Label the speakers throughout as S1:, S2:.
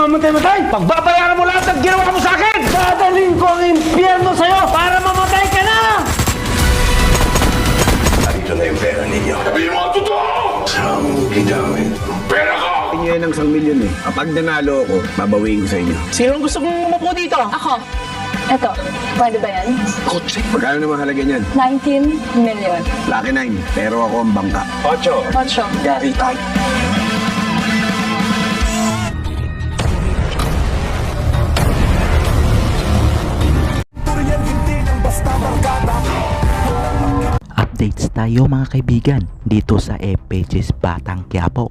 S1: mamatay-matay! Pagbabayaran mo lahat ng ginawa mo sa akin! Dadalhin ko ang impyerno sa'yo para mamatay ka na!
S2: Ito na yung pera ninyo. Sabihin mo ang totoo! Saan mo ginamit ang pera ko?
S3: Tingin ng 1 milyon eh. Kapag nanalo ako, babawiin ko sa inyo.
S1: Sinong gusto mong umupo dito?
S4: Ako. Eto, pwede ba yan?
S3: Kotse. Magkano naman halaga niyan?
S4: 19 million.
S3: Lucky 9, pero ako ang bangka.
S4: 8.
S3: Gary tayo.
S5: Updates tayo mga kaibigan dito sa FPG's Batang Quiapo.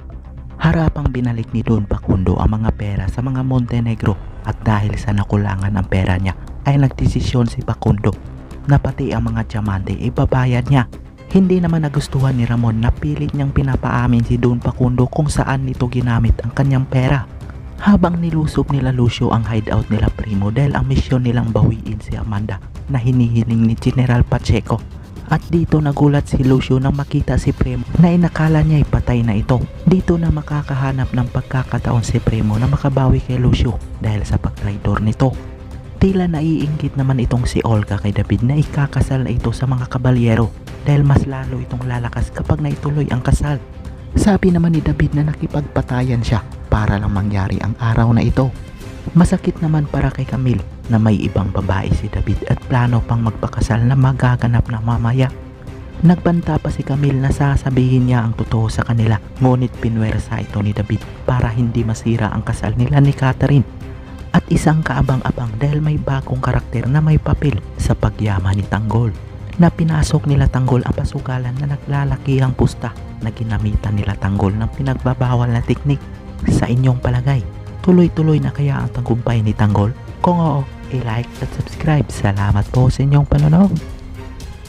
S5: Harapang binalik ni Don Facundo ang mga pera sa mga Montenegro at dahil sa nakulangan ang pera niya ay nagdesisyon si Facundo na pati ang mga diamante ibabayad niya. Hindi naman nagustuhan ni Ramon na pilit niyang pinapaamin si Don Facundo kung saan nito ginamit ang kanyang pera. Habang nilusob nila Lucio ang hideout nila Primo dahil ang misyon nilang bawiin si Amanda na hinihiling ni General Pacheco. At dito nagulat si Lucio nang makita si Primo na inakala niya ay patay na ito. Dito na makakahanap ng pagkakataon si Primo na makabawi kay Lucio dahil sa pagtraidor nito. Tila naiinggit naman itong si Olga kay David na ikakasal na ito sa mga kabalyero dahil mas lalo itong lalakas kapag naituloy ang kasal. Sabi naman ni David na nakipagpatayan siya para lang mangyari ang araw na ito. Masakit naman para kay Camille na may ibang babae si David at plano pang magpakasal na magaganap na mamaya. Nagbanta pa si Camille na sasabihin niya ang totoo sa kanila, ngunit pinwersa ito ni David para hindi masira ang kasal nila ni Catherine. At isang kaabang-abang dahil may bagong karakter na may papel sa pagyaman ni Tanggol, na pinasok nila Tanggol ang pasugalan na naglalakihang pusta na ginamitan nila Tanggol ng pinagbabawal na teknik. Sa inyong palagay, tuloy-tuloy na kaya ang tagumpay ni Tanggol? Kung oo, i-like at subscribe. Salamat po sa inyong panonood.